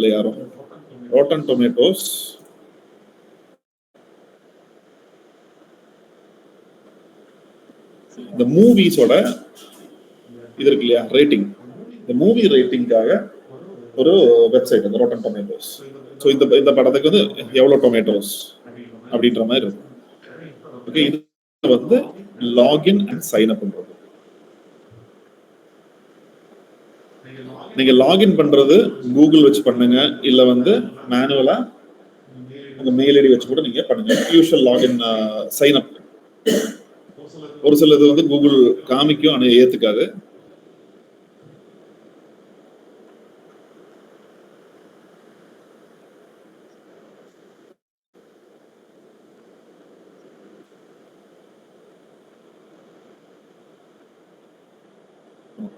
இதுல யாரும் rotten tomatoes இந்த மூவிஸோட இது இருக்கு இல்லையா, ரேட்டிங், இந்த மூவி ரேட்டிங்காக ஒரு வெப்சைட் அந்த ரோட்டன் டொமேட்டோஸ். ஸோ இந்த படத்துக்கு வந்து எவ்வளோ டொமேட்டோஸ் அப்படின்ற மாதிரி இருக்கும். ஓகே, இது வந்து லாகின் அண்ட் சைன் அப் பண்றது. நீங்க லாகின் பண்றது கூகுள் வச்சு பண்ணுங்க, இல்ல வந்து மேனுவலா உங்க மெயில் ஐடி வச்சு கூட நீங்க பண்ணுங்க. யூஷுவல் லாகின் சைன் அப் ஒரு சிலது வந்து கூகுள் காமிக்கும், ஆனால் ஏத்துக்காது.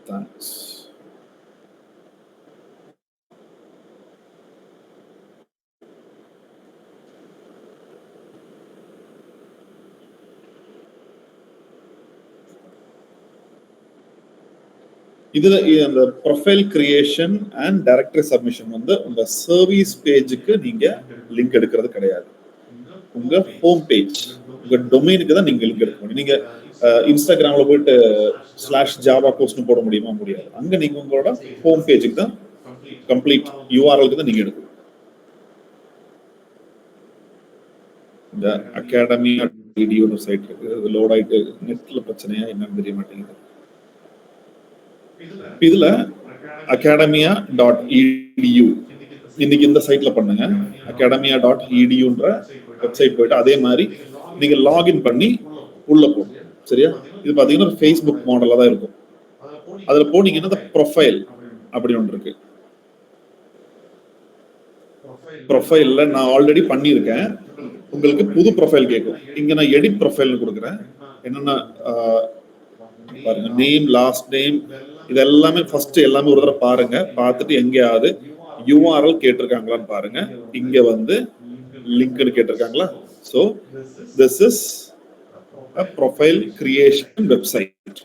Thanks. இதுல அந்த profile creation and directory submission வந்து உங்க சர்வீஸ் பேஜுக்கு நீங்க லிங்க் எடுக்கிறது கிடையாது. உங்க ஹோம் பேஜ், உங்க டொமைனுக்கு தான் நீங்க லிங்க் எடுக்க முடியும். நீங்க இன்ஸ்டாகிராம்ல போயிட்டு /ஜாவா கோர்ஸ்னு போட முடியுமா? முடியாது. அங்க நீங்க உங்களோட ஹோம் பேஜுக்கு தான், கம்ப்ளீட் யூஆர்எலுக்கு தான் நீங்க எடுக்கணும். இந்த அகாடமி வீடியோன்னு சைட் இருக்கு, அது லோட் ஆயிட்டு நெட்ல பிரச்சனையா என்னன்னு தெரிய மாட்டேங்குது. இதுல academia.edu இன்னைக்கு இந்த சைட்ல பண்ணுங்க. academia.eduன்ற வெப்சைட் போயிட்டு அதே மாதிரி நீங்க லாகின் பண்ணி உள்ள போகும். சரியா? இது பாத்தீங்கன்னா ஃபேஸ்புக் மாடலா தான் இருக்கும். அதுல போனீங்கன்னா ப்ரொஃபைல் அப்படி ஒன்று இருக்கு. ப்ரொஃபைல்ல நான் ஆல்ரெடி பண்ணியிருக்கேன். உங்களுக்கு புது ப்ரொஃபைல் கேட்கும். இங்க நான் எடிட் ப்ரொஃபைல்னு கொடுக்குறேன். என்னன்னா பாருங்க, நேம், லாஸ்ட் நேம், இது எல்லாமே ஃபர்ஸ்ட் எல்லாமே ஒரு தடவை பாருங்க. பார்த்துட்டு எங்கேயாவது யூஆர்எல் கேட்டிருக்காங்களான்னு பாருங்க. இங்க வந்து லிங்க்னு கேட்டிருக்காங்களா? So this is a profile creation website.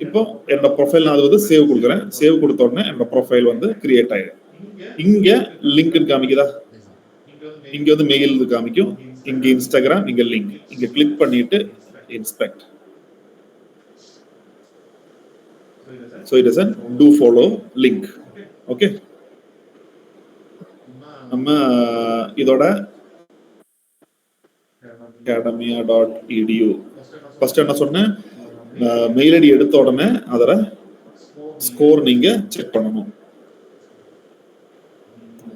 இப்போ என்னோட ப்ரொஃபைல் நான் அது வந்து சேவ் கொடுக்குறேன். சேவ் கொடுத்த உடனே என்னோட ப்ரொஃபைல் வந்து கிரியேட் ஆயிடும். இங்க லிங்க்னு காமிக்குதா? இங்க வந்து மெயில் காமிக்கும், இங்க இன்ஸ்டாகிராம், இங்க லிங்க். இங்க கிளிக் பண்ணிட்டு inspect. So it is a do follow link. Okay, நம்ம இதோட academia.edu ஃபர்ஸ்ட் என்ன சொன்னேன், மெயில் ஐடி எடுத்த உடனே அதோட ஸ்கோர் நீங்க செக் பண்ணணும்.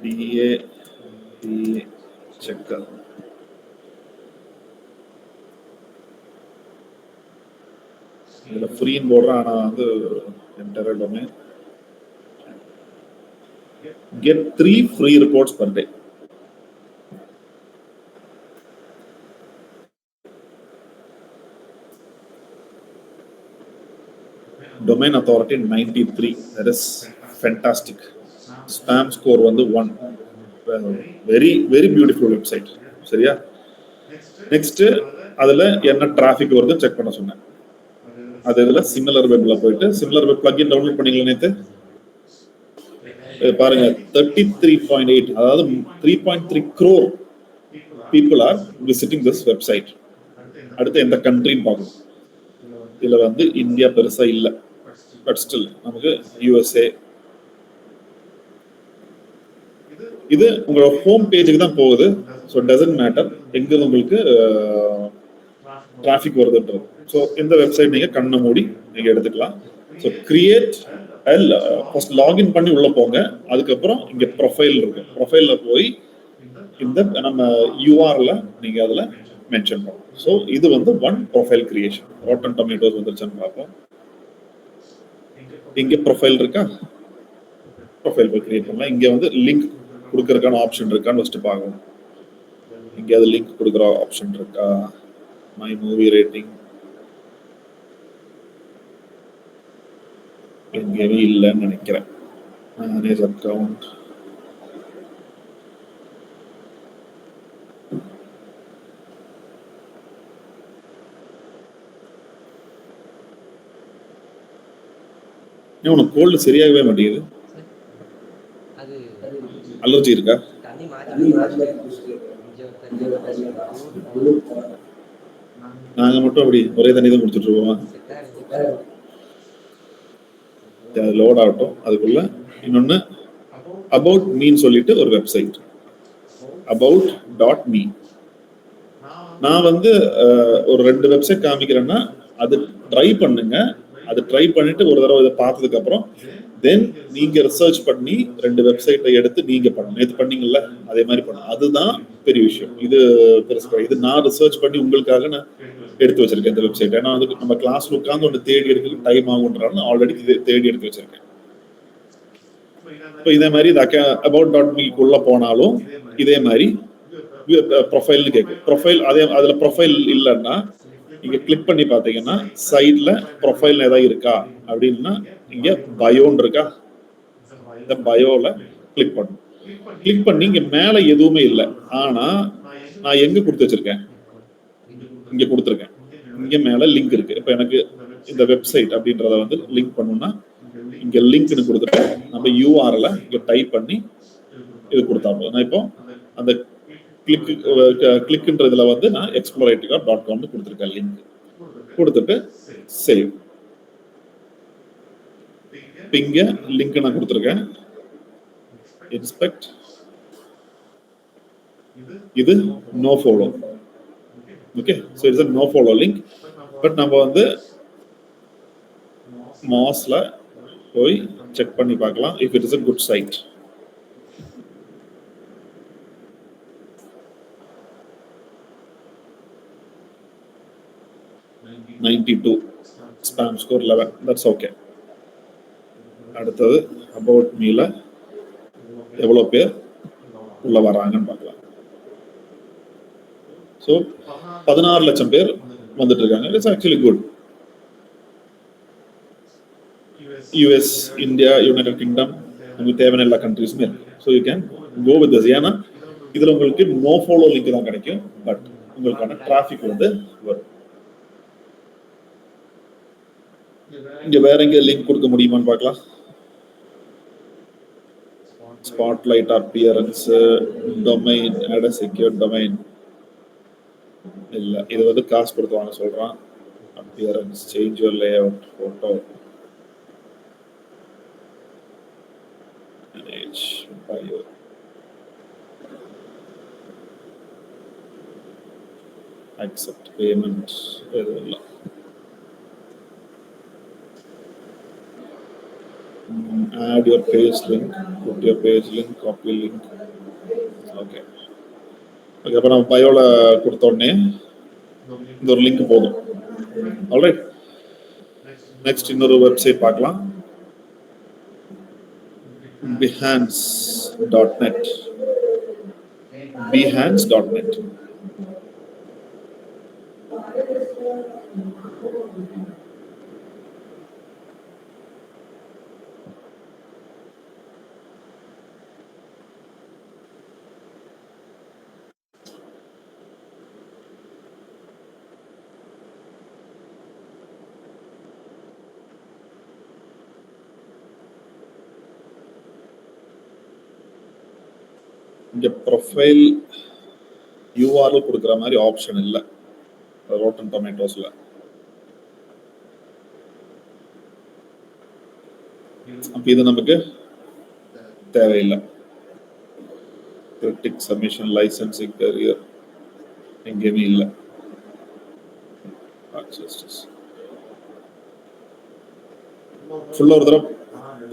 DA checker. இதுல ஃப்ரீன்னு போடுறேன், ஆனா வந்து enter domain get 3 free reports per day. Domain authority 93. That is fantastic. Spam score வந்து 1. Very very beautiful website. சரியா? நெக்ஸ்ட் அதுல என்ன டிராஃபிக் வருது செக் பண்ண சொன்னேன். அது இதுல சிமிலர் வெப்ல போயிட்டு சிமிலர் வெப் பிளக்இன் டவுன்லோட் பண்ணீங்களா நேத்து? பாருங்க 33.8, அதாவது 3.3 crore people are visiting this website. அடுத்து எந்த கண்ட்ரின்னு பார்க்கணும். இதுல வந்து இந்தியா பெருசா இல்ல, பட் ஸ்டில் நமக்கு USA. இது உங்களோட ஹோம் பேஜுக்கு தான் போகுது. ஸோ டசன்ட் மேட்டர் எங்க உங்களுக்கு டிராஃபிக் வருதுன்றது. ஸோ இந்த வெப்சைட் நீங்க கண்ணை மூடி நீங்க எடுத்துக்கலாம். ஸோ கிரியேட் ஃபர்ஸ்ட் லாகின் பண்ணி உள்ள போங்க. அதுக்கப்புறம் இங்க ப்ரொஃபைல் இருக்கு, ப்ரொஃபைல்ல போய் இந்த நம்ம யூஆர்ல நீங்க அதுல மென்ஷன் பண்ணணும். ஸோ இது வந்து one profile creation. Rotten tomatoes வந்துருச்சான்னு பார்ப்போம். இங்க ப்ரொஃபைல் இருக்கா? ப்ரொஃபைல் போய் கிரியேட் பண்ணலாம். இங்க வந்து லிங்க் கொடுக்கறதுக்கான ஆப்ஷன் இருக்கான்னு ஃபர்ஸ்ட் பார்க்கணும். இங்க அது லிங்க் கொடுக்குற ஆப்ஷன் இருக்கா? மை மூவி ரேட்டிங் எங்கேயுமே இல்லைன்னு நினைக்கிறேன். மேனேஜ் அக்கவுண்ட், உனக்கு கோல்டு சரியாகவே மாட்டேங்குது. அலர்ஜி இருக்கா? நாங்க மட்டும் அப்படி ஒரே தண்ணி தான் குடிச்சிட்டு இருக்கோம். லோட் ஆகட்டும். அதுக்குள்ள இன்னொன்னு அபவுட் மீன்னு சொல்லிட்டு ஒரு வெப்சைட், about.me. நான் வந்து ஒரு 2 வெப்சைட் காமிக்கிறேன்னா அது ட்ரை பண்ணுங்க. அது ட்ரை பண்ணிட்டு ஒரு தடவை இதை பார்த்ததுக்கு அப்புறம் தென் நீங்க ரிசர்ச் பண்ணி 2 வெப்சைட்டை எடுத்து நீங்க பண்ணணும். நேற்று பண்ணீங்கல்ல அதே மாதிரி பண்ணணும். அதுதான் பெரிய விஷயம். இது பெருசு. இது நான் ரிசர்ச் பண்ணி உங்களுக்காக நான் எடுத்து வச்சிருக்கேன் இந்த வெப்சைட். ஏன்னா வந்து நம்ம கிளாஸ்ல உட்காந்து ஒன்று தேடி எடுக்க டைம் ஆகுன்றாலும் ஆல்ரெடி தேடி எடுத்து வச்சிருக்கேன். இப்போ இதே மாதிரி இது about.me-க்குள்ள போனாலும் இதே மாதிரி ப்ரொஃபைல்னு கேட்கும். ப்ரொஃபைல் அதே அதுல ப்ரொஃபைல் இல்லைன்னா நீங்க கிளிக் பண்ணி பார்த்தீங்கன்னா சைட்ல ப்ரொஃபைல் ஏதாவது இருக்கா அப்படின்னா இங்க பயோன்னு இருக்கா, இந்த பயோல கிளிக் பண்ணும். கிளிக் பண்ணி இங்க மேல எதுவுமே இல்லை. ஆனா நான் எங்க கொடுத்து வச்சிருக்கேன், இங்க கொடுத்துருக்கேன். இங்க மேல லிங்க் இருக்கு. இப்ப எனக்கு இந்த வெப்சைட் அப்படின்றத வந்து லிங்க் பண்ணணும்னா இங்க லிங்க்னு கொடுத்துட்டு நம்ம யூஆர்எல் இங்க டைப் பண்ணி இது கொடுத்தா போதும். நான் இப்போ அந்த கிளிக்ன்றதுல வந்து நான் exploratica.com கொடுத்துருக்கேன் லிங்க் கொடுத்துட்டு சேவ். இங்க லிங்க் நான் கொடுத்துருக்கேன். இன்ஸ்பெக்ட். இது no follow. Okay, so it's no follow link. But நம்ம வந்து மாஸ்ல போய் செக் பண்ணி பார்க்கலாம் if it is a good site. Spam score 11. That's okay. அடுத்தது அபவுட் மீல எவ்வளோ பேர் உள்ள வராங்கன்னு பார்க்கலாம். ஸோ 16 லட்சம் பேர் வந்துட்டு இருக்காங்க. It's actually good. US, India, United Kingdom, உங்களுக்கு தேவையான எல்லா கண்ட்ரீஸுமே இருக்கு. So you can go with this. ஏன்னா இதில் உங்களுக்கு நோ ஃபாலோ லிங்க் தான் கிடைக்கும். பட் உங்களுக்கான டிராஃபிக் வந்து வரும். இங்க வேற எங்க லிங்க் கொடுக்க முடியுமான்னு பார்க்கலாம். Spotlight, appearance, domain, add a secure domain இல்ல. இது வந்து காசு கொடுத்து வாங்க சொல்றான். Appearance, change your layout, photo, manage, bio, accept payment எதுவும் இல்லை. Add your page link, put your page link, copy link. Okay okay. அப்போ நம்ம பயோல கொடுத்த உடனே இந்த ஒரு லிங்க் போதும். ஆல்ரைட், நெக்ஸ்ட் இன்னொரு வெப்சைட் பார்க்கலாம். behance.net. behance.net. இங்க ப்ரொஃபைல் யூஆர்எல் கொடுக்குற மாதிரி ஆப்ஷன் இல்லை ரோட்டன் டொமேட்டோஸ்ல. அப்ப இது நமக்கு தேவையில்லை. கிரிட்டிக், சப்மிஷன், லைசன்சிங், கரியர் எங்கேயுமே இல்லை. ஃபுல்லா ஒரு தடவை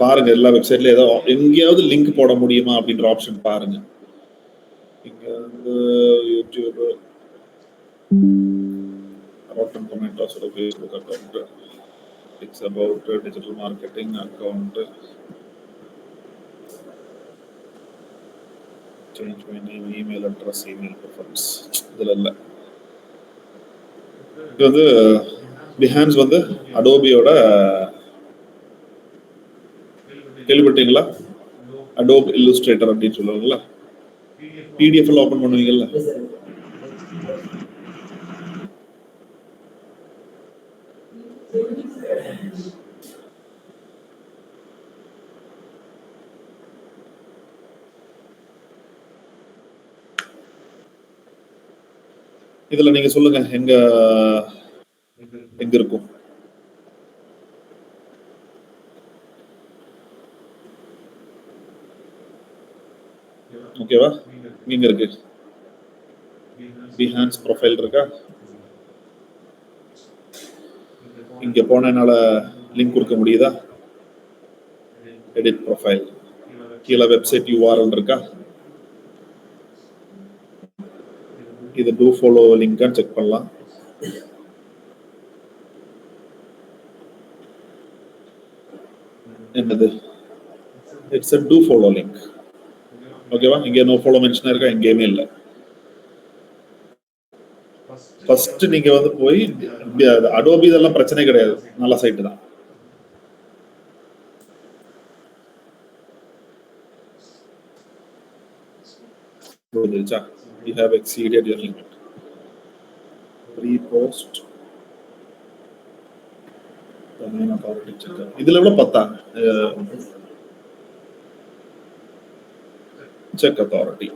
பாருங்க. எல்லா வெப்சைட்ல ஏதோ எங்கேயாவது லிங்க் போட முடியுமா அப்படின்ற ஆப்ஷன் பாருங்க. இங்க வந்து யூடியூப், ரோட்டன் டொமேட்டோஸோட Facebook account, it's about digital marketing account, change my name, email address, email preference இதில் இல்லை. இது வந்து பிஹான்ஸ் வந்து அடோபியோட கேள்விப்பட்டீங்களா? அடோப் இல்லுஸ்ட்ரேட்டர் அப்படின்னு சொல்லுவாங்களா? பிடிஎஃப் எல்லாம் ஓபன் பண்ணுவீங்கல்ல, இதுல நீங்க சொல்லுங்க எங்க எங்க இருக்கும். ஓகேவா? இங்க இருக்கு. பிஹான்ஸ் ப்ரொஃபைல் இருக்கா? இங்க போன என்னால லிங்க் கொடுக்க முடியுதா? எடிட் ப்ரொஃபைல் கீழே வெப்சைட் URL இருக்கா? இது டூ ஃபாலோ லிங்கான்னு செக் பண்ணலாம். என்னது? It's a do follow link. ஓகேவா? இங்கே நோ ஃபாலோ மென்ஷன் இருக்கா? எங்கேயுமே இல்லை. ஃபர்ஸ்ட் நீங்க வந்து போய் அடோபி இதெல்லாம் பிரச்சனை கிடையாது, நல்ல சைட்டு தான். புரிஞ்சிருச்சா? You have exceeded your limit. Repost domain authority checker. இதுல எவ்வளவு 10 செக் அத்தாரிட்டி.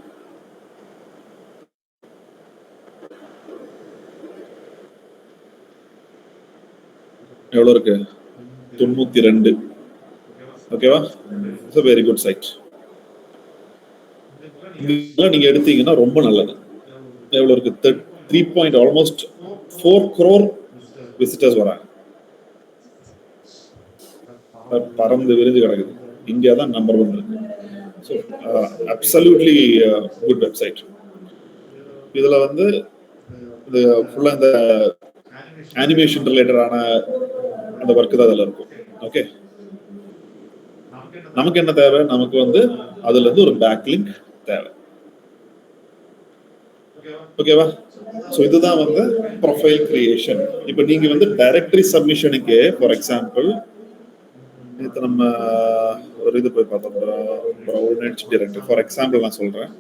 எவ்வளவு இருக்கு? 92. ஓகேவா? It's a very good site. இதெல்லாம் நீங்க எடுத்தீங்கன்னா ரொம்ப நல்லது. எவ்வளவு இருக்கு? 3 almost 4 crore visitors வராங்க. பறந்து விரிஞ்சு கிடக்குது. இந்தியா தான் நம்பர் 1 இருக்கு. So absolutely good website. இதுல வந்து இது ஃபுல்லா இந்த அனிமேஷன் ரிலேட்டடான அந்த ஒர்க் தான் அதில் இருக்கும். ஓகே, நமக்கு என்ன தேவை? நமக்கு வந்து அதுல இருந்து ஒரு பேக் லிங்க் தேவை. ஓகேவா? ஸோ இதுதான் வந்து ப்ரொஃபைல் கிரியேஷன். இப்போ நீங்க வந்து டைரக்டரி சப்மிஷனுக்கு ஃபார் எக்ஸாம்பிள் இது நம்ம ஒரு இது போய் பார்த்தோம், ப்ரௌனேஜ் டைரக்டரி ஃபார் எக்ஸாம்பிள் நான் சொல்றேன்.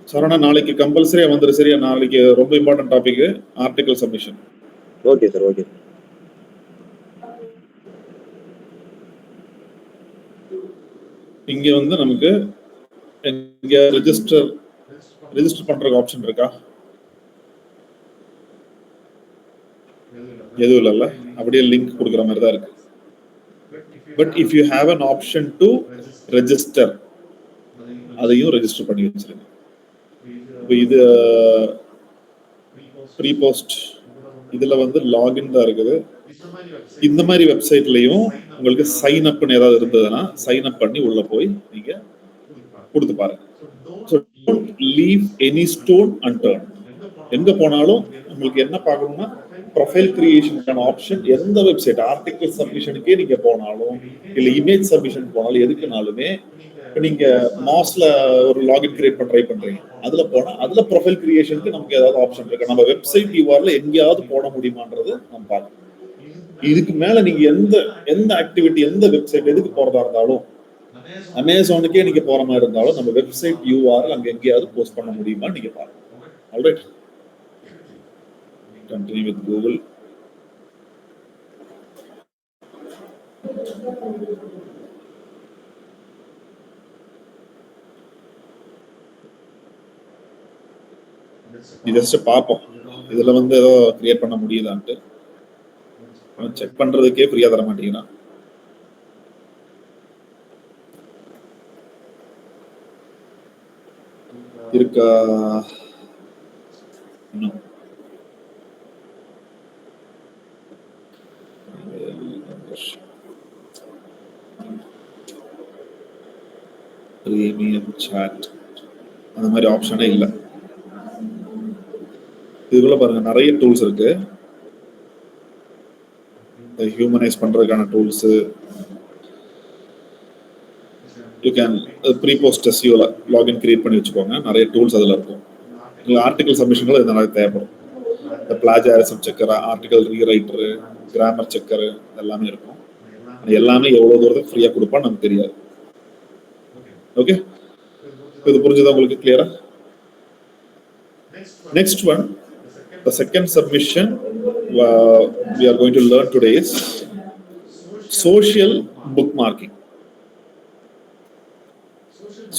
சரவணா, நாளைக்கு கம்பல்சரியா வந்துரு. சரியா? நாளைக்கு ரொம்ப important topic article submission. Okay sir. Okay. இங்க வந்து நமக்கு இங்க ரெஜிஸ்டர் பண்றதுக்கு ஆப்ஷன் இருக்கா? எதுவும் இல்லைல்ல, அப்படியே லிங்க் கொடுக்குற மாதிரி தான் இருக்கு. But if you have an option to register, அதையும் ரெஜிஸ்டர் பண்ணி வச்சிருங்க. இப்போ இது ப்ரீ போஸ்ட், இதுல வந்து லாகின் தான் இருக்குது. இந்த மாதிரி வெப்சைட்லயும் உங்களுக்கு சைன் அப்னு ஏதாவது இருந்ததுன்னா சைன் அப் பண்ணி உள்ள போய் நீங்க கொடுத்து பாருங்க. So don't leave any stone unturned. எங்க போனாலும் உங்களுக்கு என்ன பார்க்கணும்னா ப்ரொஃபைல் கிரியேஷனுக்கான ஆப்ஷன் எந்த வெப்சைட், ஆர்டிகல் சப்மிஷனுக்கே நீங்க போனாலும் இல்லை இமேஜ் சப்மிஷன் போனாலும் எதுக்குனாலுமே நீங்க மாஸ்ல ஒரு லாகின் கிரியேட் பண்ண ட்ரை பண்றீங்க, அதுல போனா அதுல ப்ரொஃபைல் கிரியேஷனுக்கு நமக்கு ஏதாவது ஆப்ஷன் இருக்கு. நம்ம வெப்சைட் URL எங்கேயாவது போட முடியுமான்றது நம்ம பார்க்கணும். இதுக்கு மேல நீங்க எந்த ஆக்டிவிட்டி, எந்த வெப்சைட் எதுக்கு போறதா இருந்தாலும், அமேசானுக்கே நீங்க போற மாதிரி இருந்தாலும் நம்ம வெப்சைட் URL அங்க எங்கேயாவது போஸ்ட் பண்ண முடியுமா நீங்க பாருங்க. Alright, continue with Google. Just பார்ப்போம் இதுல வந்து ஏதோ கிரியேட் பண்ண முடியுதான்ட்டு. செக் பண்றதுக்கே ஃப்ரீயா தர மாட்டீங்கன்னா இருக்கா? பிரீமியம் சாட் அந்த மாதிரி ஆப்ஷனே இல்லை. இதுக்குள்ள பாருங்க நிறைய டூல்ஸ் இருக்கு. ஹியூமனைஸ் பண்றதுக்கான tools, you can free post SEO login create பண்ணி வச்சுக்கோங்க. நிறைய டூல்ஸ் அதில் இருக்கும். உங்களுக்கு ஆர்டிகல் சப்மிஷன்கள் இது நிறைய தேவைப்படும். இந்த பிளாஜாரிசம் செக்கர், ஆர்டிகல் ரீரைட்டரு, கிராமர் செக்கரு எல்லாமே இருக்கும். எல்லாமே எவ்வளோ தூரத்துக்கு ஃப்ரீயாக கொடுப்பான்னு நமக்கு தெரியாது. ஓகே, இது புரிஞ்சுதா உங்களுக்கு? கிளியரா? Next one, the second submission we are going to learn today is social bookmarking.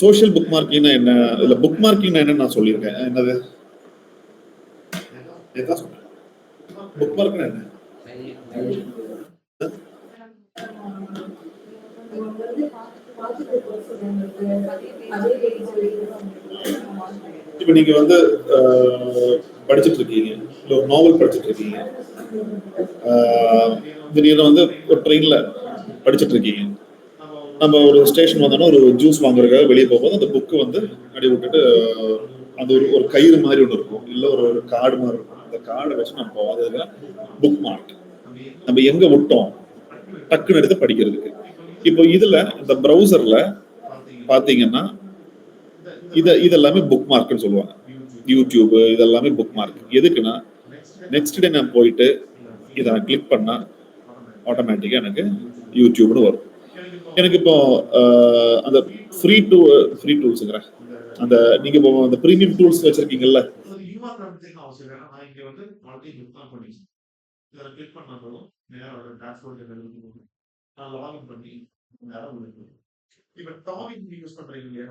Social புக் மார்க்கிங்னா என்ன, இல்ல புக் மார்க்கிங்னா என்ன நான் சொல்லியிருக்கேன். என்னது புக் மார்க்னா என்ன? இப்ப நீங்க வந்து படிச்சுட்டு இருக்கீங்க, இல்ல ஒரு நாவல் படிச்சுட்டு இருக்கீங்க, திடீர்னு வந்து ஒரு ட்ரெயின்ல படிச்சுட்டு இருக்கீங்க, நம்ம ஒரு ஸ்டேஷன் வந்தோம்னா ஒரு ஜூஸ் வாங்குறதுக்காக வெளியே போகும்போது அந்த புக்கு வந்து அடி விட்டுட்டு அது ஒரு கயிறு மாதிரி ஒன்று இருக்கும், இல்லை ஒரு கார்டு மாதிரி இருக்கும். அந்த கார்டை வச்சு நம்ம போவோம். அது புக் மார்க். நம்ம எங்க விட்டோம் டக்குன்னு எடுத்து படிக்கிறதுக்கு. இப்போ இதுல இந்த ப்ரௌசர்ல பாத்தீங்கன்னா இதெல்லாமே புக் மார்க்னு சொல்லுவாங்க. யூடியூப் இதெல்லாமே புக் மார்க். எதுக்குன்னா நெக்ஸ்ட் டே நான் போயிட்டு இதை நான் கிளிக் பண்ணா ஆட்டோமேட்டிக்கா எனக்கு யூடியூப்னு வரும். எனக்கு இப்போ அந்த ஃப்ரீ டூல்ஸ்ங்கிற அந்த நீங்க இப்போ அந்த பிரீமியம் டூல்ஸ் வச்சிருக்கீங்கல்ல, இப்ப டாபிக் யூஸ் பண்றீங்க இல்லையா,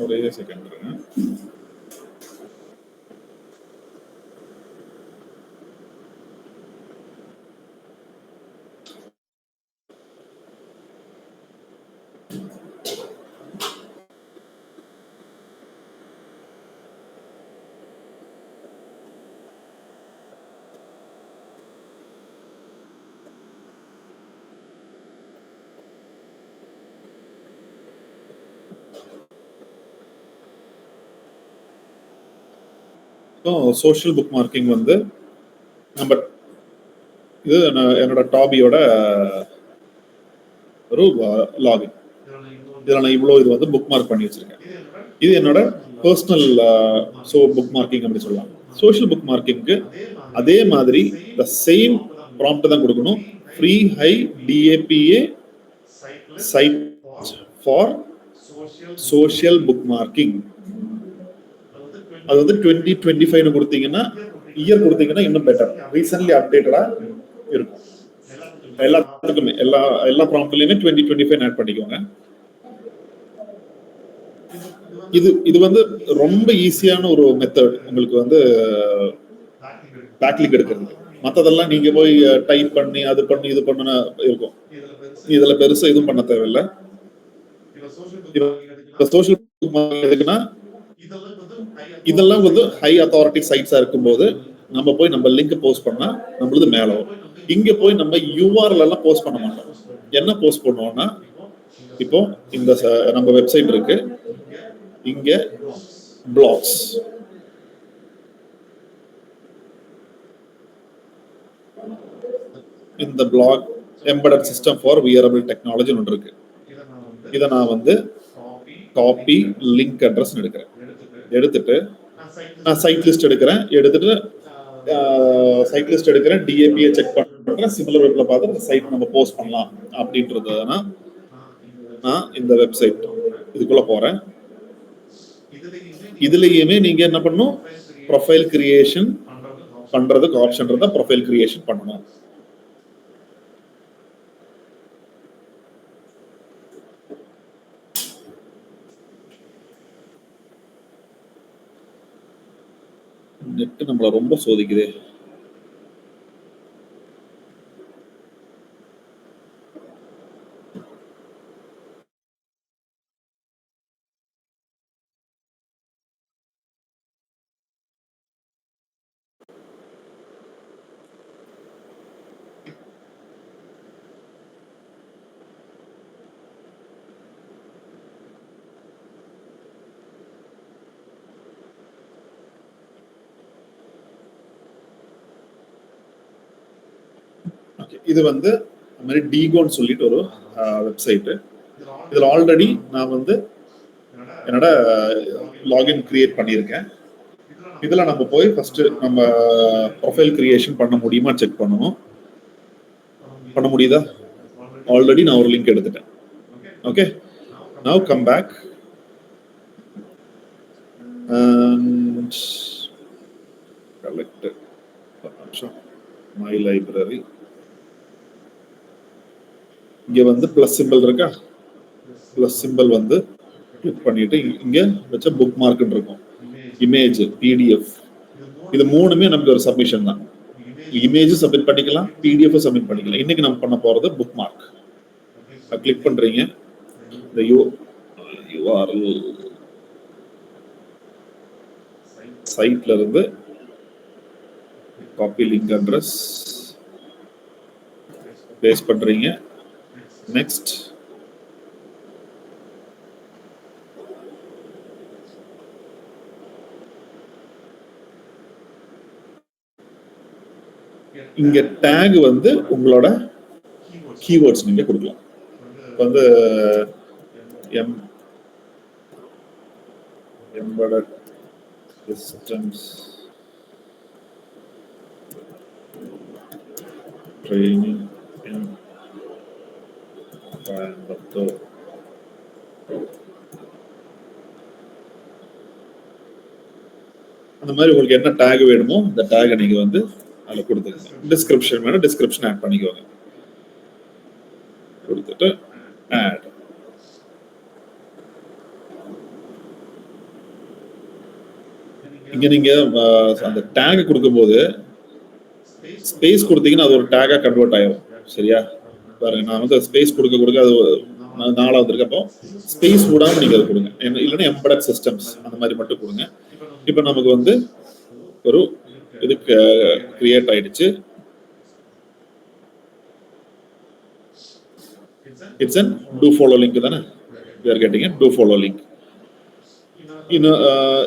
ஒரே செகண்ட். சோஷியல் புக் மார்க்கிங் வந்து நம்ம இது என்னோட டாபியோட ஒரு லாகின். இதில் நான் இவ்வளோ இது வந்து புக் மார்க் பண்ணி வச்சிருக்கேன். இது என்னோட பர்சனல் புக் மார்க்கிங் அப்படி சொல்லலாம். சோஷியல் புக் மார்க்கிங்க்கு அதே மாதிரி த சேம் ப்ராம்ப்ட் தான் கொடுக்கணும். Free high DAPA site for social bookmarking. அது வந்து 2025 கொடுத்தீங்கன்னா, இயர் கொடுத்தீங்கன்னா இன்னும் பெட்டர், ரீசன்ட்லி அப்டேட்டடா இருக்கும். எல்லாத்துக்குமே எல்லா ப்ராம்ப்ட்லயுமே 2025 ஆட் பண்ணிக்கோங்க. இது வந்து ரொம்ப ஈஸியான ஒரு மெத்தட் உங்களுக்கு வந்து பேக்லிக் எடுக்கிறது. மற்றதெல்லாம் நீங்க போய் டைப் பண்ணி அது பண்ணி இது பண்ண இருக்கும். இதுல பெருசா எதுவும் பண்ண தேவையில்லை. சோஷியல் எதுக்குன்னா இதெல்லாம் வந்து ஹை அத்தாரிட்டி சைட்ஸா இருக்கும்போது நம்ம போய் நம்ம லிங்க் போஸ்ட் பண்ணா நம்மளது மேல வரும். இங்க போய் நம்ம URL எல்லாம் போஸ்ட் பண்ண மாட்டோம். என்ன போஸ்ட் பண்ணுவோம்னா, இப்போ இந்த நம்ம வெப்சைட் இருக்கு, இங்க பிளாக்ஸ், இந்த blog embedded system for wearable technology ஒன்று இருக்கு. இதை நான் வந்து காப்பி லிங்க் அட்ரஸ் எடுக்கிறேன். எடுத்துட்டு நான் சைட் லிஸ்ட் எடுக்கிறேன். எடுத்துட்டு சைட் லிஸ்ட் எடுக்கிறேன், டிஏபியை செக் பண்றேன், சிமிலர் வெப்ல பார்த்து இந்த சைட் நம்ம போஸ்ட் பண்ணலாம் அப்படின்றதுனா நான் இந்த வெப்சைட் இதுக்குள்ள போறேன். இதுலயுமே நீங்க என்ன பண்ணணும், ப்ரொஃபைல் கிரியேஷன் பண்றதுக்கு ஆப்ஷன் இருந்தா ப்ரொஃபைல் கிரியேஷன் பண்ணணும். நெட் நம்மள ரொம்ப சோதிக்குதே. இது வந்து இந்த மாதிரி டிகோன்னு சொல்லிட்டு ஒரு வெப்சைட்டு. இதில் ஆல்ரெடி நான் வந்து என்னோட லாகின் கிரியேட் பண்ணியிருக்கேன். இதில் நம்ம போய் ஃபர்ஸ்ட் நம்ம ப்ரொஃபைல் கிரியேஷன் பண்ண முடியுமா செக் பண்ணணும். பண்ண முடியுதா? ஆல்ரெடி நான் ஒரு லிங்க் எடுத்துட்டேன். Okay, now come back and collect my library. இங்க வந்து பிளஸ் சிம்பிள் இருக்கா, பிளஸ் சிம்பிள் வந்து கிளிக் பண்ணிட்டு இங்க வச்ச புக் மார்க் இருக்கும், இமேஜ், பிடிஎஃப், இது மூணுமே நமக்கு ஒரு சப்மிஷன் தான். இமேஜ் சப்மிட் பண்ணிக்கலாம், பிடிஎஃப் சப்மிட் பண்ணிக்கலாம். இன்னைக்கு நம்ம பண்ண போறது புக் மார்க். கிளிக் பண்றீங்க, இந்த யூஆர்எல் சைட்ல இருந்து காப்பி லிங்க் அட்ரஸ் பேஸ்ட் பண்றீங்க. நெக்ஸ்ட் இங்க டேக் வந்து உங்களோட கீவேர்ட்ஸ் நீங்க கொடுக்கலாம். வந்து எம்பெடட் சிஸ்டம்ஸ் ட்ரைனிங் இன் கோயம்புத்தூர், அந்த மாதிரி உங்களுக்கு என்ன டேக் வேணுமோ இந்த டேகை நீங்க வந்து அதில் கொடுத்துருங்க. டிஸ்கிரிப்ஷன் வேணும், டிஸ்கிரிப்ஷன் ஆட் பண்ணிக்கோங்க. கொடுத்துட்டு ஆட். இங்க நீங்க அந்த டேக் கொடுக்கும்போது ஸ்பேஸ் கொடுத்தீங்கன்னா அது ஒரு டேகா கன்வெர்ட் ஆயிடும். சரியா? பாருங்க, நான் வந்து ஸ்பேஸ் கொடுக்க அது 4 வந்திருக்கு. அப்போ ஸ்பேஸ் விடாம நீங்க அதை கொடுங்க, இல்லைன்னா எம்பெடட் சிஸ்டம்ஸ் அந்த மாதிரி மட்டும் கொடுங்க. இப்போ நமக்கு வந்து ஒரு இது கிரியேட் ஆயிடுச்சு. It's an do follow link தானே, we are getting a do follow link. இன்னும்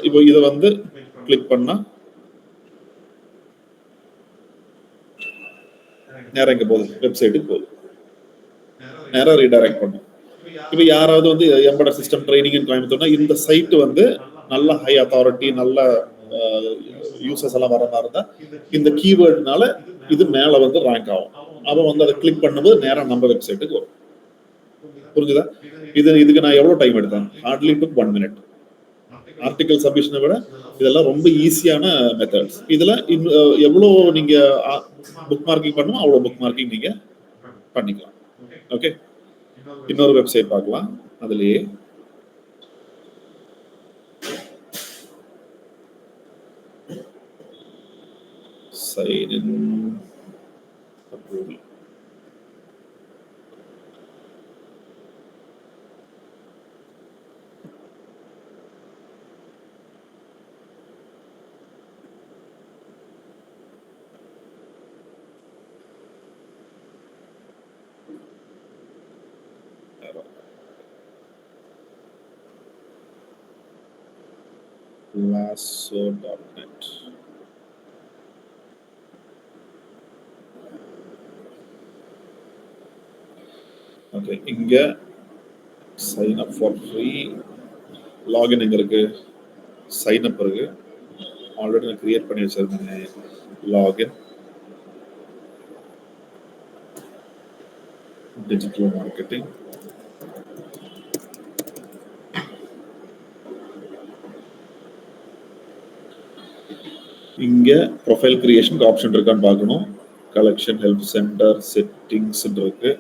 இப்போ இதை வந்து கிளிக் பண்ணா நேரம் இங்க போகுது, வெப்சைட்டுக்கு போகுது, நேரம் ரீடைரக்ட் பண்ணும். இப்போ யாராவது வந்து எம்பெடட் சிஸ்டம் ட்ரைனிங் இன் கோயம்புத்தூர்னா இந்த சைட் வந்து நல்ல ஹை அத்தாரிட்டி, நல்ல யூசர்ஸ் எல்லாம் வர மாதிரி இருந்தா இந்த கீவேர்டுனால இது மேல வந்து ரேங்க் ஆகும். அவன் வந்து அதை கிளிக் பண்ணும்போது நேரம் நம்ம வெப்சைட்டுக்கு வரும். புரிஞ்சுதா? இதுக்கு நான் எவ்வளவு டைம் எடுத்தேன்? ஹார்ட்லி டுக் 1 minute. ஆர்டிகல் சப்மிஷனை விட இதெல்லாம் ரொம்ப ஈஸியான மெத்தட்ஸ். இதுல எவ்வளோ நீங்க புக் மார்க்கிங் பண்ணுமோ அவ்வளோ புக் மார்க்கிங் நீங்க பண்ணிக்கலாம். ஓகே, இன்னொரு வெப்சைட் பார்க்கலாம். அதுலயே sign in approval. lasso.net. Okay, இங்க sign up for free. Login எங்க இருக்கு? சைன் அப் இருக்கு. ஆல்ரெடி நான் கிரியேட் பண்ணி வச்சிருந்தேன். Login digital marketing. இங்க ப்ரொஃபைல் கிரியேஷனுக்கு ஆப்ஷன் இருக்கான்னு பார்க்கணும். கலெக்ஷன், ஹெல்ப் சென்டர், செட்டிங்ஸ் இருக்கு.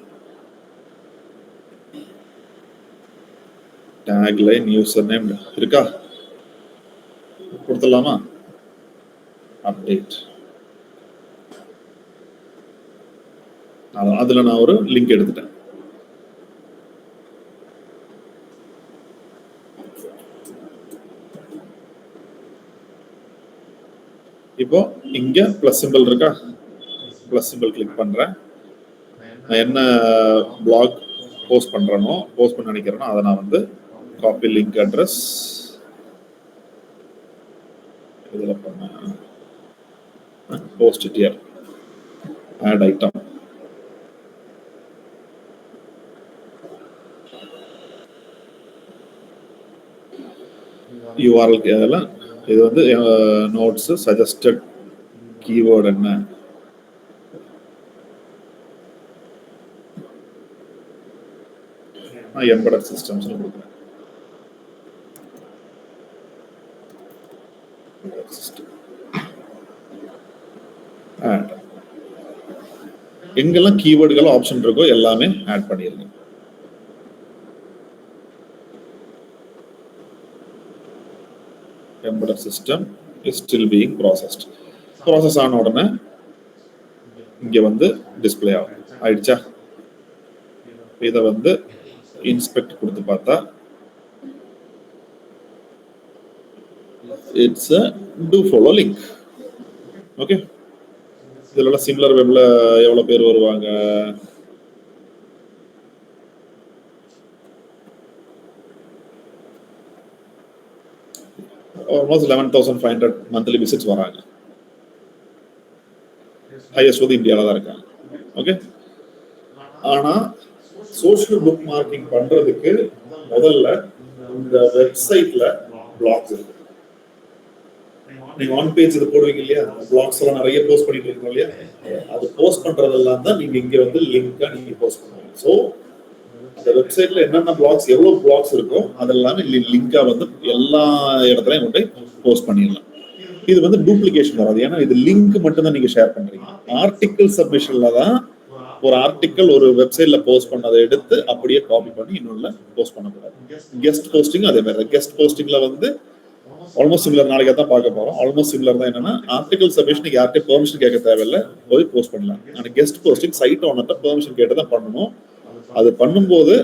டேக்லைன், யூசர் நேம் இருக்கா? கொடுத்துடலாமா? அப்டேட். அதுல நான் ஒரு லிங்க் எடுத்துட்டேன். இப்போ இங்க பிளஸ் சிம்பிள் இருக்கா? பிளஸ் சிம்பிள் கிளிக் பண்றேன். நான் என்ன பிளாக் போஸ்ட் பண்றேனோ, போஸ்ட் பண்ண நினைக்கிறேனோ அதை நான் வந்து காப்பி லிங்க் அட்ரஸ் இதுல பண்ணேன். Post it here, add item. URL இதெல்லாம் இது வந்து நோட்ஸ் சஜஸ்டட் கீவேர்ட் என்ன? நான் எம்பெடட் சிஸ்டம்ஸ் கொடுக்குறேன். எங்கெல்லாம் கீவேர்டுகள் ஆப்ஷன் இருக்கோ எல்லாமே ஆட் பண்ணிருங்க. Embedded system is still being processed. Process ஆன உடனே இங்க வந்து டிஸ்பிளே ஆகும். ஆயிடுச்சா? இதை வந்து இன்ஸ்பெக்ட் கொடுத்து பார்த்தா it's a do follow link. Okay, இதுல சிமிலர் வெப்ல எவ்வளவு பேர் வருவாங்க? ஆல்மோஸ்ட் 11,500 மந்த்லி விசிட்ஸ் வராங்க. ஹையஸ்ட் வந்து இந்தியாவில் தான் இருக்காங்க. ஓகே, ஆனா சோஷியல் புக் மார்க்கிங் பண்றதுக்கு முதல்ல இந்த வெப்சைட்ல பிளாக்ஸ் இருக்கு. நீங்க ஆன் பேஜ் இது போடுவீங்க இல்லையா, பிளாக்ஸ் எல்லாம் நிறைய போஸ்ட் பண்ணிட்டு இருக்கோம் இல்லையா, அது போஸ்ட் பண்றதெல்லாம் தான் நீங்க இங்க வந்து லிங்கா நீங்க போஸ்ட் பண்ணுவீங்க. ஸோ அந்த வெப்சைட்ல என்னென்ன பிளாக்ஸ், எவ்வளவு பிளாக்ஸ் இருக்கோ அதெல்லாமே லிங்கா வந்து எல்லா இடத்துலயும் கொண்டு போஸ்ட் பண்ணிடலாம். இது வந்து டூப்ளிகேஷன் வராது, ஏன்னா இது லிங்க் மட்டும் தான் நீங்க ஷேர் பண்றீங்க. ஆர்டிகிள் சப்மிஷன்ல தான் ஒரு ஆர்டிகிள் ஒரு வெப்சைட்ல போஸ்ட் பண்ணதை எடுத்து அப்படியே காப்பி பண்ணி இன்னொன்னு போஸ்ட் பண்ணக்கூடாது. கெஸ்ட் போஸ்டிங் அதே மாதிரி. கெஸ்ட் போஸ்டிங்ல வந்து ஆல்மோஸ்ட் சிமிலர், நாளைக்கு தான் பார்க்க போறோம். ஆல்மோஸ்ட் சிமிலர் தான். என்னன்னா ஆர்டிகல் சப்மிஷனுக்கு யார்கிட்ட பெர்மிஷன் கேட்க தேவையில்லை, போய் போஸ்ட் பண்ணலாம். ஆனால் கெஸ்ட் போஸ்டிங் சைட் ஓனர்கிட்ட பெர்மிஷன் கேட்டு தான் பண்ணணும். அது பண்ணும்போது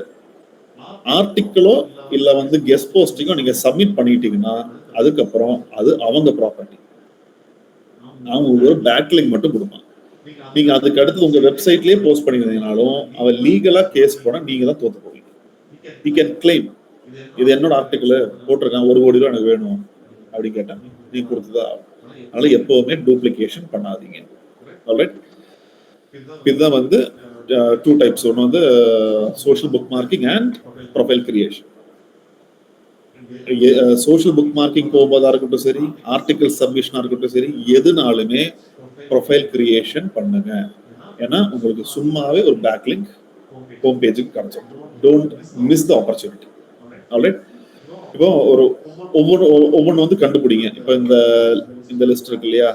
ஆர்டிகிளோ இல்ல வந்து கெஸ்ட் போஸ்டிங்கோ நீங்க சப்மிட் பண்ணிட்டீங்கன்னா அதுக்கப்புறம் அது அவங்க ப்ராப்பர்ட்டி. அவங்க ஒரு பேக்லிங்க் மட்டும் கொடுப்பான். நீங்க அதுக்கு அடுத்து உங்க வெப்சைட்லயே போஸ்ட் பண்ணிருந்தீங்கனாலும் அவன் லீகலா கேஸ் போனா நீங்க தான் தோத்து போவீங்க. யூ கேன் கிளைம், இது என்னோட ஆர்டிகிள் போட்டிருக்கான், 1 கோடி ரூபாய் எனக்கு வேணும் அப்படி கேட்டாங்க, நீ கொடுத்துதான். அதனால எப்பவுமே டூப்ளிகேஷன் பண்ணாதீங்க. ஆல்ரைட், இதுதான் வந்து 2 டைப்ஸ். ஒன்று வந்து social bookmarking and profile creation. Social bookmarking போகும்போதா இருக்கட்டும் சரி, ஆர்டிகிள் சப்மிஷனா இருக்கட்டும் சரி, எதுனாலுமே ப்ரொஃபைல் கிரியேஷன் பண்ணுங்க. ஏன்னா உங்களுக்கு சும்மாவே ஒரு பேக்லிங்க் ஹோம் பேஜுக்கு கிடைச்சிடும். Don't miss the opportunity. Alright, இப்போ ஒரு ஒவ்வொன்று வந்து கண்டுபிடிங்க. இப்போ இந்த லிஸ்ட் இருக்கு இல்லையா,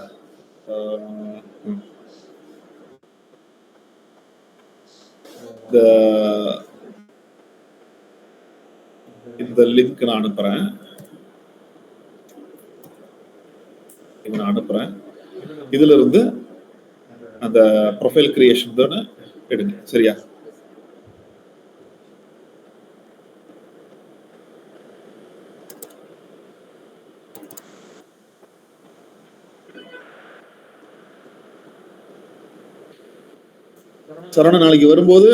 இந்த லிங்க் நான் அனுப்புறேன். இதுல இருந்து அந்த ப்ரொஃபைல் கிரியேஷன் தானே எடுங்க. சரியா? சரவண நாளைக்கு வரும்போது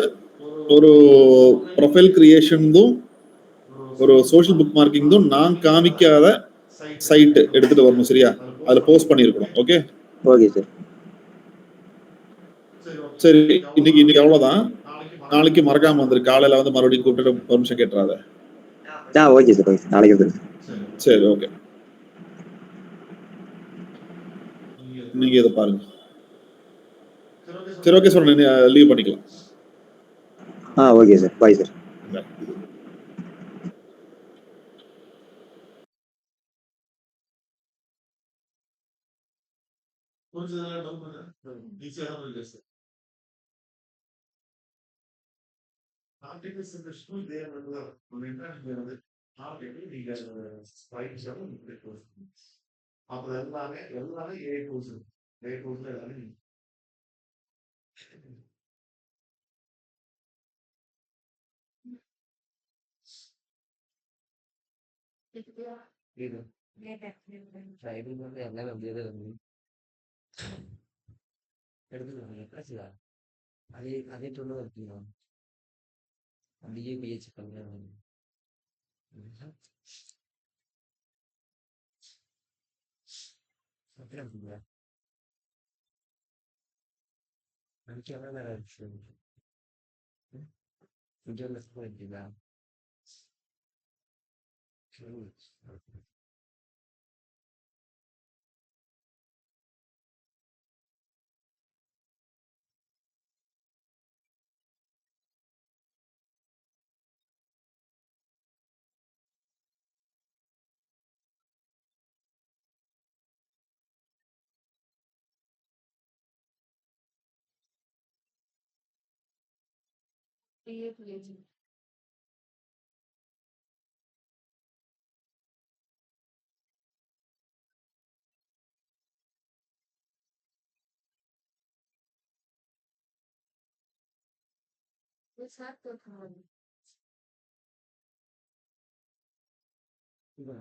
ஒரு ப்ரொஃபைல் கிரியேஷன் ஒரு சோஷியல் புக் மார்க்கிங் நான் காமிக்காத சைட் எடுத்துட்டு வரணும். சரியா? அதுல போஸ்ட் பண்ணிருக்கணும். ஓகே. Okay sir. சரி, இன்னைக்கு இன்னைக்கு அவ்வளவுதான். நாளைக்கு மறக்காம வந்துரு. காலையில வந்து மறுபடியும் கூப்பிட்டு பெர்மிஷன் கேட்டுறாத. Okay sir. ஓகே, நாளைக்கு வந்துருங்க. சரி, ஓகே. நீங்க இதை பாருங்க. சரி, ஓகே சார். லீவ் பண்ணிக்கலாம். Okay sir. Bye sir. Bye.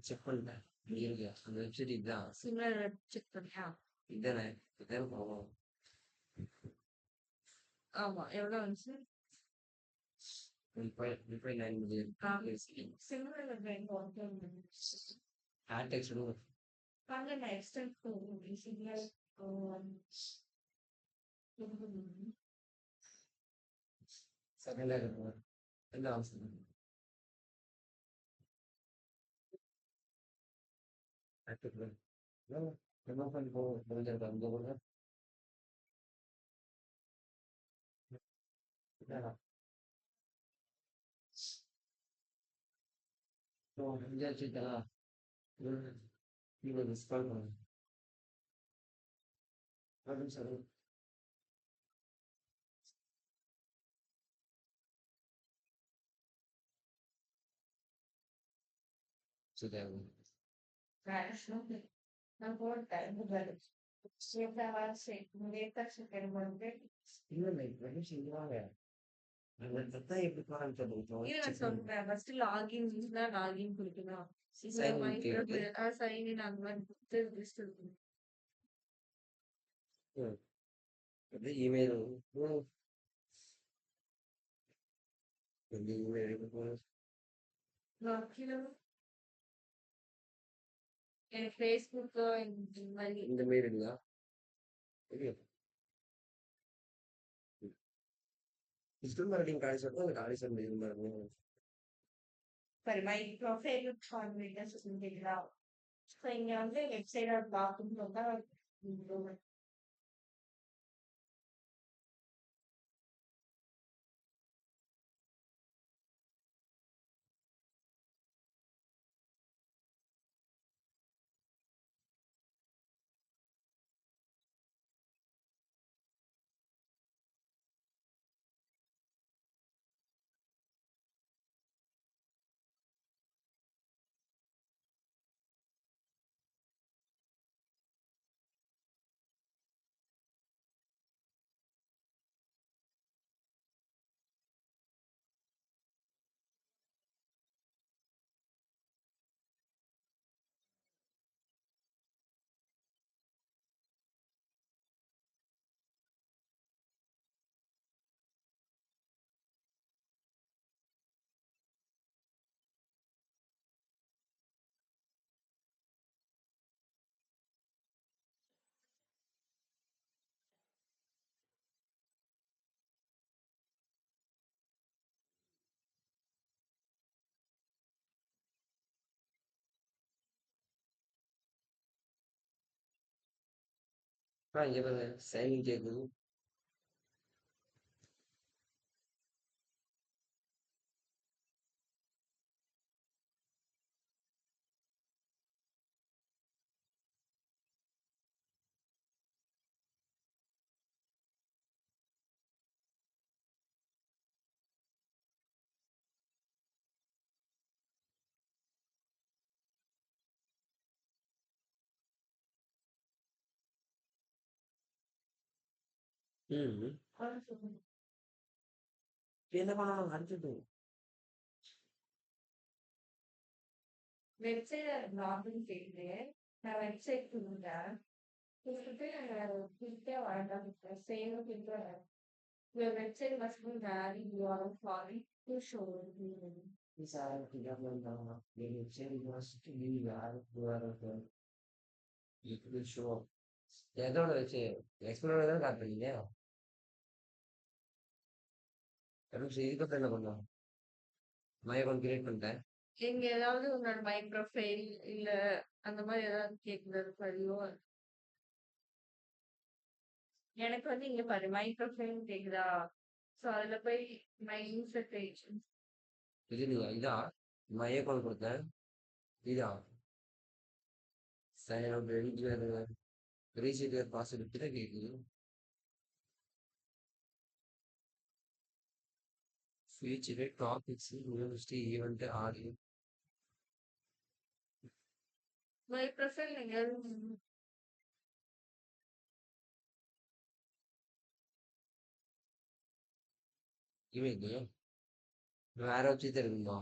Check பண்ணிட்டேன். இருங்க. அந்த வெப்சைட் இதுதான். சிமிலர் செக் பண்ணியா? இதானே? இதானே போகும். ஆமா. எவ்வளவு வந்துச்சு? 3.9 million. சிமிலர் Ad text விடுங்க. பண்ணல எக்ஸ்டென்ட் போகும் சிமிலர் செகண்ட் லேயர் இருக்குங்க. என்ன ஆப்ஷன்? ஆக்டிவ் ரிமூவ் பண்ணி முடிஞ்சிருக்கா இந்த கூட முடிஞ்சாச்சுட்டா நீங்கள் மிஸ் கால் பண்ணுங்க அப்படின்னு சொல்லு சரி நான் போட்டேன் இல்லை எப்படி செய்வாங்க அந்த தத்தா எப்படி சொல்றேன் ஃபர்ஸ்ட் லாகின் லாகின் கொடுக்கணும் Sign in கேட்டு. சைன் இன் அந்த மாதிரி கொடுத்து லிஸ்ட் இருக்கும் எப்படி இமெயில் எப்படி இமெயில் எடுக்க எனக்கு ஃபேஸ்புக் இந்த மாதிரி இந்த மெயில் இல்லையா தெரியும் டிஜிட்டல் மார்க்கெட்டிங் காலேஜ் சொல்லிட்டு அந்த காலேஜ் இது மாதிரி for my profile confidence சொல்லிட்டீங்களா ஸோ இங்க வந்து வெப்சைட் பார்க்கணும் தான் இங்க பாருங்க சைன் கேக்குது என்ன பண்ணணும் அடிச்சுட்டு வெப்சைட் லாகின் கேட்டு நான் வெப்சைட் கொடுத்தேன் கொடுத்துட்டு கிட்டே வரலாம் சேம் கிட்ட your website must be valid URL for it to show எதோட வச்சு எக்ஸ்ப்ளோர் தான் காட்டுறீங்க இதுக்கப்புறம் என்ன பண்ணலாம் மை அக்கௌண்ட் கிரியேட் பண்ணிட்டேன். இங்க ஏதாவது உன்னோட மை ப்ரொஃபைல் இல்ல அந்த மாதிரி ஏதாவது கேக்குறது பதிவோ எனக்கு வந்து இங்க பாரு மை ப்ரொஃபைல் கேக்குதா சோ அதுல போய் மை யூசர் பேஜ் இது இல்லையா? இதா? மை அக்கௌண்ட் கொடுத்தேன். இதா? Sign up reset your password கிட்ட கேக்குது. Feature topics university event audio. My profile நீங்க இவன் வேற வச்சு இருக்குமா?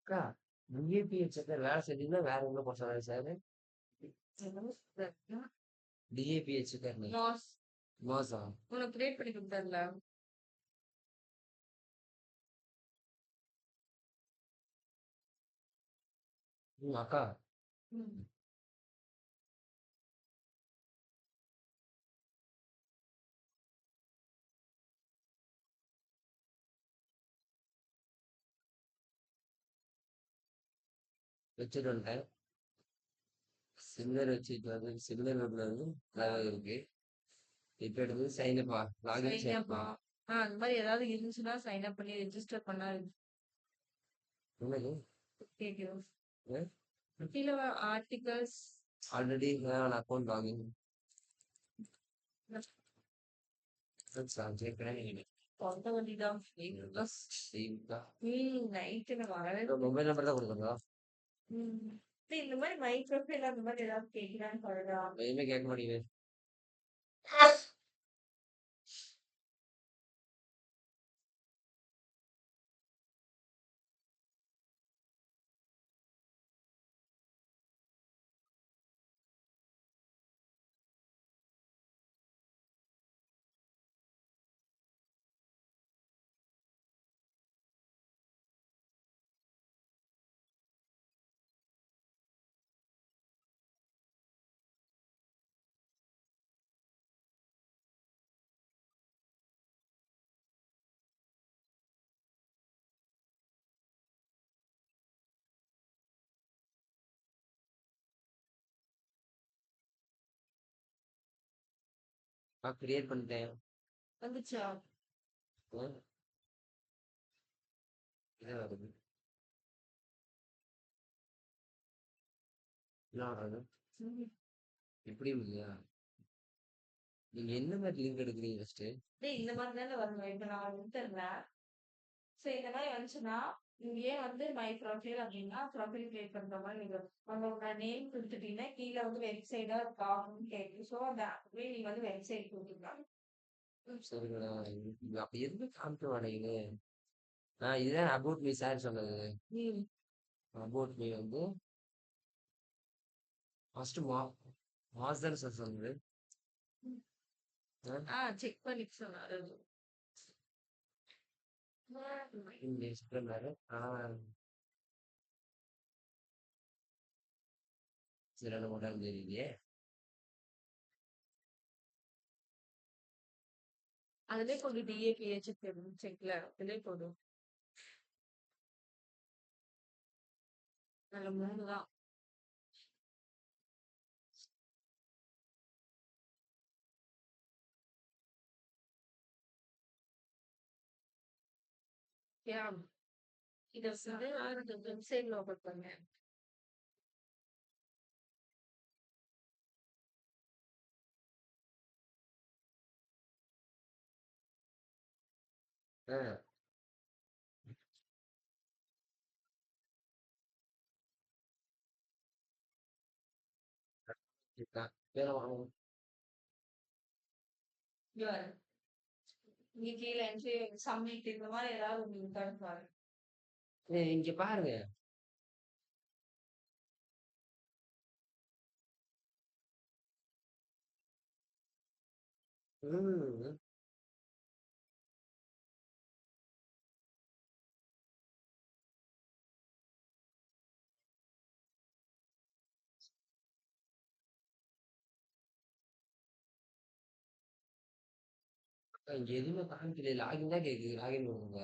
அக்கா டிஏபிஹெச் வேலை செஞ்சீங்கன்னா வேற என்ன போட சொன்னாரு சார்? டிஏபிஹெச் மாஸ் மாசா? உனக்கு கிரியேட் பண்ணி கொடுத்தாருல அக்கா வச்சுட்டு வந்துட்டேன். சில்லர் வச்சுட்டு வந்து சில்லர் வந்து இருக்கு. இப்ப எடுத்து சைன் அப்பா லாகின் சைன் செய்யப்பா. அப்பா அந்த மாதிரி ஏதாவது இருந்துச்சுன்னா சைன் அப் பண்ணி ரெஜிஸ்டர் பண்ணா என்னது? கேக்குது ஆ? கீழே ஆர்டிகல்ஸ் ஆல்ரெடி அக்கௌண்ட் லாகின் தொந்த வண்டிதான் நைட்டு நான் வரவே மொபைல் நம்பர் தான் கொடுக்குறதா? இந்த மாதிரி மை ப்ரொஃபைல் அந்த மாதிரி ஏதாவது கேட்கலான்னு சொல்றா எதுவுமே கேட்க மாட்டேங்குது. கிரியேட் பண்ணிட்டேன். வந்துச்சா ஆ? இதான் வருது. என்ன வர்றது? இப்படி இல்லையா? நீங்க என்ன மாதிரி லிங்க் எடுக்கிறீங்க ஃபர்ஸ்ட்? டேய் இந்த மாதிரி தானே வரணும் இப்ப நான் வந்துட்டேன் சரி இந்த மாதிரி வந்துச்சுன்னா இங்கேயே வந்து மை ப்ரொஃபைல் அப்படின்னா ப்ரொஃபைல் கிரியேட் பண்ற மாதிரி நீங்க உங்களோட நேம் கொடுத்துட்டீங்கன்னா கீழே வந்து வெப்சைட்டா காணும்னு கேட்கும் ஸோ அந்த நீங்க வந்து வெப்சைட் கொடுத்துக்கலாம் சரிங்களா? அப்ப எதுவுமே காமிக்க மாட்டேங்குது. இதுதான் அபவுட் மீ சார் சொன்னது. அபவுட் மீ வந்து ஃபர்ஸ்ட் மாஸ் தான் சார் சொன்னது. செக் பண்ணி சொன்னாரு சொன்னாரு. சரி ரெண்டு மூணு டைம் தெரியலையே. அதுலயே கொஞ்சம் டிஏபிஹெச் செக்ல அதுலயே போதும் அதுல 3 தான் இதை வந்து வெப்சைட்ல ஓபன் பண்ணேன் இங்க கீழே என்ட்ரி சப்மிட் இந்த மாதிரி ஏதாவது உங்களுக்கு பாரு இங்க பாருங்க. ம். இங்க எதுவுமே காமிக்கலையே. லாகின் தான் கேக்குது. லாகின் பண்ணுங்க.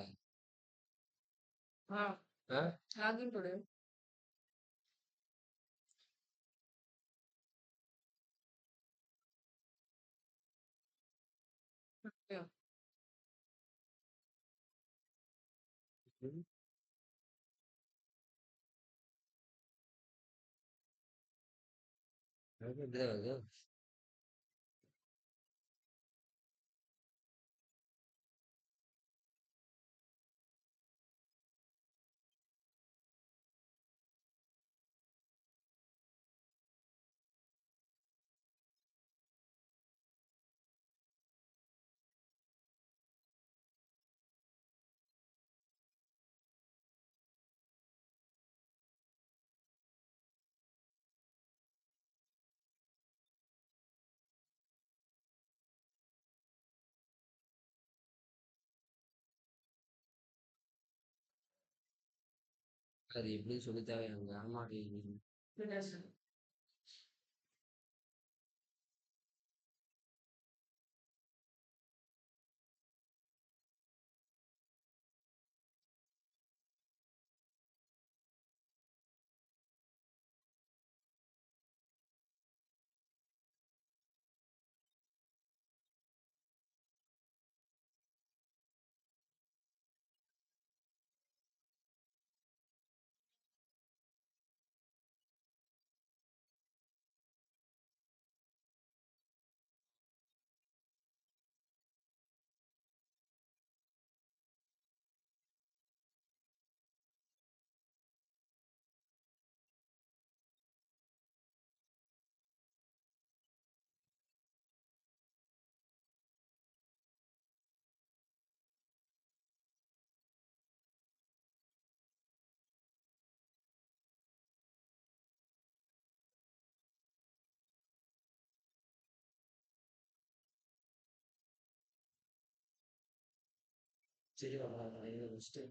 ஆ ஆ? லாகின் கொடு. ம். ம். எனக்கு இப்படிதான் வருது. அது எப்படின்னு சொல்லி தேவையாங்க. ஆமாடி. என்ன சொல்? சரி, வாங்க. நான் இதை முடிச்சுட்டு